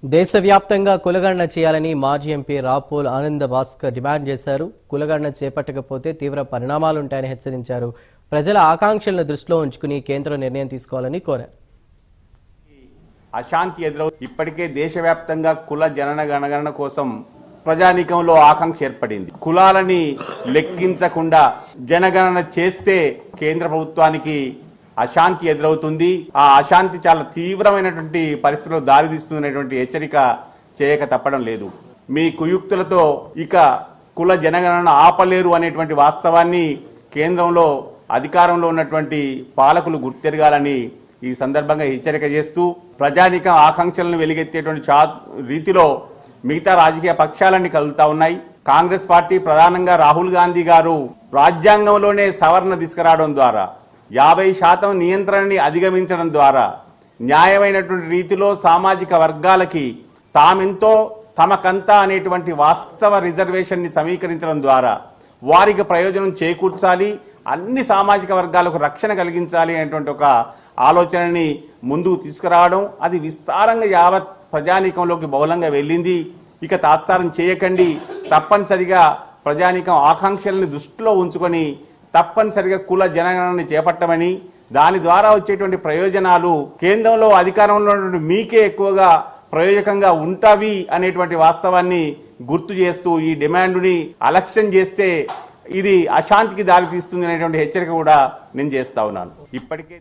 దేశవ్యాప్తంగా కులగణన చేయాలని మాజీ ఎంపీ రాపోల్ ఆనంద భాస్కర్ డిమాండ్ చేశారు. కులగణన చేపట్టకపోతే తీవ్ర పరిణామాలుంటాయని హెచ్చరించారు. ప్రజల ఆకాంక్షలను దృష్టిలో ఉంచుకుని కేంద్రం నిర్ణయం తీసుకోవాలని కోరారు. అశాంతి ఇప్పటికే దేశవ్యాప్తంగా కుల జనగణన కోసం ప్రజానీకంలో ఆకాంక్ష ఏర్పడింది. కులాలని లెక్కించకుండా జనగణన చేస్తే కేంద్ర ప్రభుత్వానికి అశాంతి ఎదురవుతుంది. ఆ అశాంతి చాలా తీవ్రమైనటువంటి పరిస్థితుల్లో దారితీస్తున్నటువంటి హెచ్చరిక చేయక తప్పడం లేదు. మీ కుయుక్తులతో ఇక కుల జనగణన ఆపలేరు అనేటువంటి వాస్తవాన్ని కేంద్రంలో అధికారంలో ఉన్నటువంటి పాలకులు గుర్తెరగాలని ఈ సందర్భంగా హెచ్చరిక చేస్తూ ప్రజానీకం ఆకాంక్షలను వెలిగెత్తేటువంటి రీతిలో మిగతా రాజకీయ పక్షాలన్నీ కదులుతా ఉన్నాయి. కాంగ్రెస్ పార్టీ ప్రధానంగా రాహుల్ గాంధీ గారు రాజ్యాంగంలోనే సవరణ తీసుకురావడం ద్వారా 50% నియంత్రణని అధిగమించడం ద్వారా న్యాయమైనటువంటి రీతిలో సామాజిక వర్గాలకి తామెంతో తమకంతా అనేటువంటి వాస్తవ రిజర్వేషన్ని సమీకరించడం ద్వారా వారికి ప్రయోజనం చేకూర్చాలి, అన్ని సామాజిక వర్గాలకు రక్షణ కలిగించాలి అనేటువంటి ఒక ఆలోచనని ముందుకు తీసుకురావడం, అది విస్తారంగా యావత్ ప్రజానీకంలోకి బహుళంగా వెళ్ళింది. ఇక తాత్సారం చేయకండి, తప్పనిసరిగా ప్రజానీకం ఆకాంక్షలను దృష్టిలో ఉంచుకొని తప్పనిసరిగా కుల జనగణనని చేపట్టమని, దాని ద్వారా వచ్చేటువంటి ప్రయోజనాలు కేంద్రంలో అధికారంలో ఉన్నటువంటి మీకే ఎక్కువగా ప్రయోజకంగా ఉంటావి అనేటువంటి వాస్తవాన్ని గుర్తు చేస్తూ ఈ డిమాండ్ని అలక్ష్యం చేస్తే ఇది అశాంతికి దారితీస్తుంది అనేటువంటి హెచ్చరిక కూడా నేను చేస్తా ఉన్నాను. ఇప్పటికే